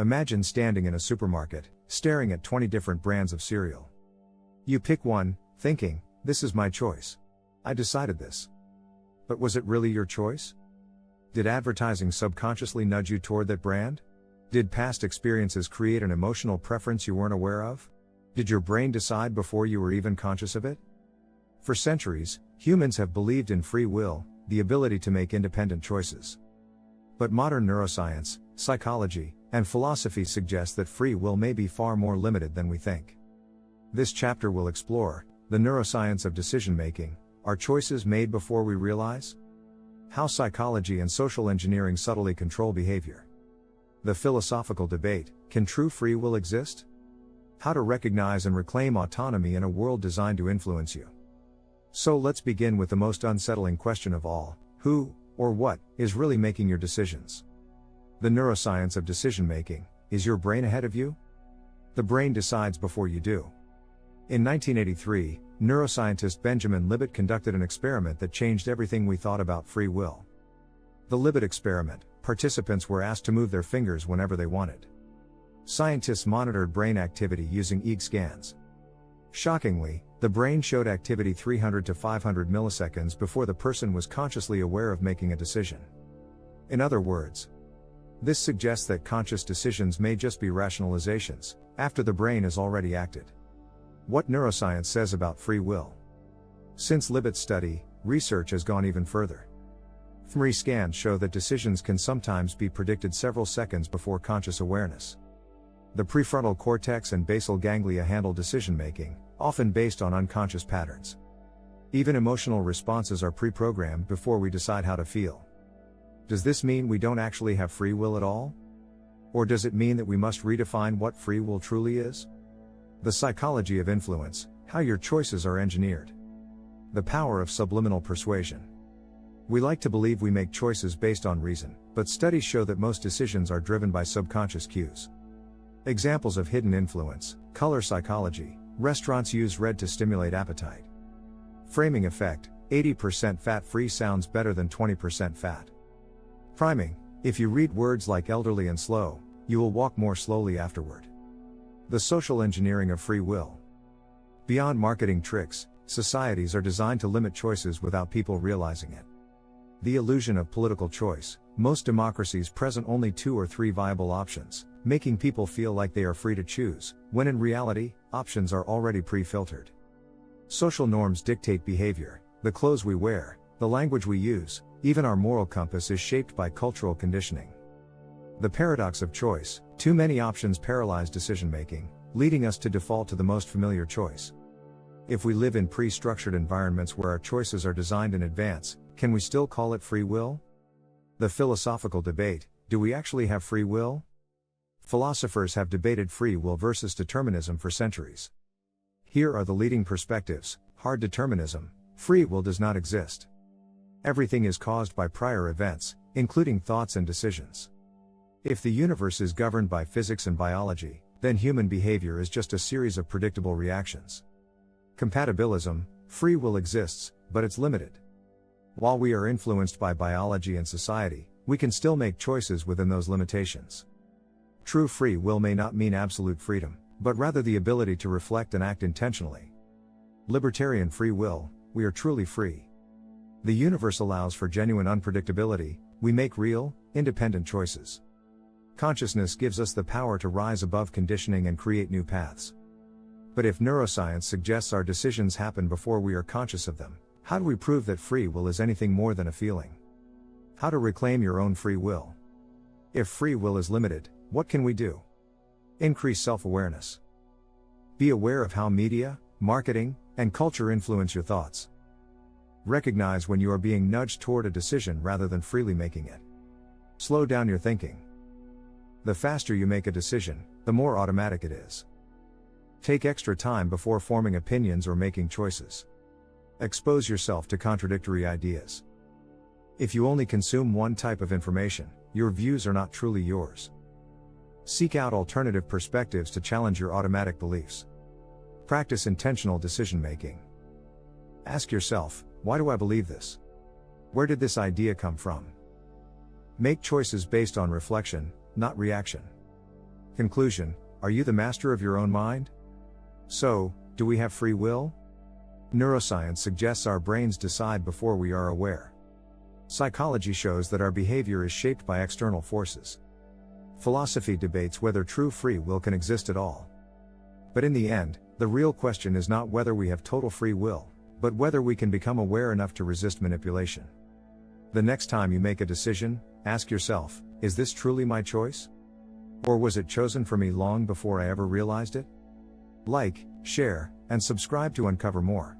Imagine standing in a supermarket, staring at 20 different brands of cereal. You pick one, thinking, this is my choice. I decided this. But was it really your choice? Did advertising subconsciously nudge you toward that brand? Did past experiences create an emotional preference you weren't aware of? Did your brain decide before you were even conscious of it? For centuries, humans have believed in free will, the ability to make independent choices. But modern neuroscience, psychology, and philosophy suggest that free will may be far more limited than we think. This chapter will explore the neuroscience of decision-making, our choices made before we realize, how psychology and social engineering subtly control behavior. The philosophical debate, can true free will exist? How to recognize and reclaim autonomy in a world designed to influence you. So let's begin with the most unsettling question of all, who, or what, is really making your decisions? The neuroscience of decision-making, is your brain ahead of you? The brain decides before you do. In 1983, neuroscientist Benjamin Libet conducted an experiment that changed everything we thought about free will. The Libet experiment, participants were asked to move their fingers whenever they wanted. Scientists monitored brain activity using EEG scans. Shockingly, the brain showed activity 300 to 500 milliseconds before the person was consciously aware of making a decision. In other words, this suggests that conscious decisions may just be rationalizations, after the brain has already acted. What neuroscience says about free will? Since Libet's study, research has gone even further. fMRI scans show that decisions can sometimes be predicted several seconds before conscious awareness. The prefrontal cortex and basal ganglia handle decision-making, often based on unconscious patterns. Even emotional responses are pre-programmed before we decide how to feel. Does this mean we don't actually have free will at all? Or does it mean that we must redefine what free will truly is? The psychology of influence, how your choices are engineered. The power of subliminal persuasion. We like to believe we make choices based on reason, but studies show that most decisions are driven by subconscious cues. Examples of hidden influence: color psychology, restaurants use red to stimulate appetite. Framing effect, 80% fat-free sounds better than 20% fat. Priming, if you read words like elderly and slow, you will walk more slowly afterward. The social engineering of free will. Beyond marketing tricks, societies are designed to limit choices without people realizing it. The illusion of political choice, most democracies present only 2 or 3 viable options, making people feel like they are free to choose, when in reality, options are already pre-filtered. Social norms dictate behavior, the clothes we wear, the language we use, even our moral compass is shaped by cultural conditioning. The paradox of choice, too many options paralyze decision-making, leading us to default to the most familiar choice. If we live in pre-structured environments where our choices are designed in advance, can we still call it free will? The philosophical debate, do we actually have free will? Philosophers have debated free will versus determinism for centuries. Here are the leading perspectives: hard determinism, free will does not exist. Everything is caused by prior events, including thoughts and decisions. If the universe is governed by physics and biology, then human behavior is just a series of predictable reactions. Compatibilism, free will exists, but it's limited. While we are influenced by biology and society, we can still make choices within those limitations. True free will may not mean absolute freedom, but rather the ability to reflect and act intentionally. Libertarian free will, we are truly free. The universe allows for genuine unpredictability, we make real, independent choices. Consciousness gives us the power to rise above conditioning and create new paths. But if neuroscience suggests our decisions happen before we are conscious of them, how do we prove that free will is anything more than a feeling? How to reclaim your own free will? If free will is limited, what can we do? Increase self-awareness. Be aware of how media, marketing, and culture influence your thoughts. Recognize when you are being nudged toward a decision rather than freely making it. Slow down your thinking. The faster you make a decision, the more automatic it is. Take extra time before forming opinions or making choices. Expose yourself to contradictory ideas. If you only consume one type of information, your views are not truly yours. Seek out alternative perspectives to challenge your automatic beliefs. Practice intentional decision-making. Ask yourself, why do I believe this? Where did this idea come from? Make choices based on reflection, not reaction. Conclusion: are you the master of your own mind? So, do we have free will? Neuroscience suggests our brains decide before we are aware. Psychology shows that our behavior is shaped by external forces. Philosophy debates whether true free will can exist at all. But in the end, the real question is not whether we have total free will, but whether we can become aware enough to resist manipulation. The next time you make a decision, ask yourself, is this truly my choice? Or was it chosen for me long before I ever realized it? Like, share, and subscribe to uncover more.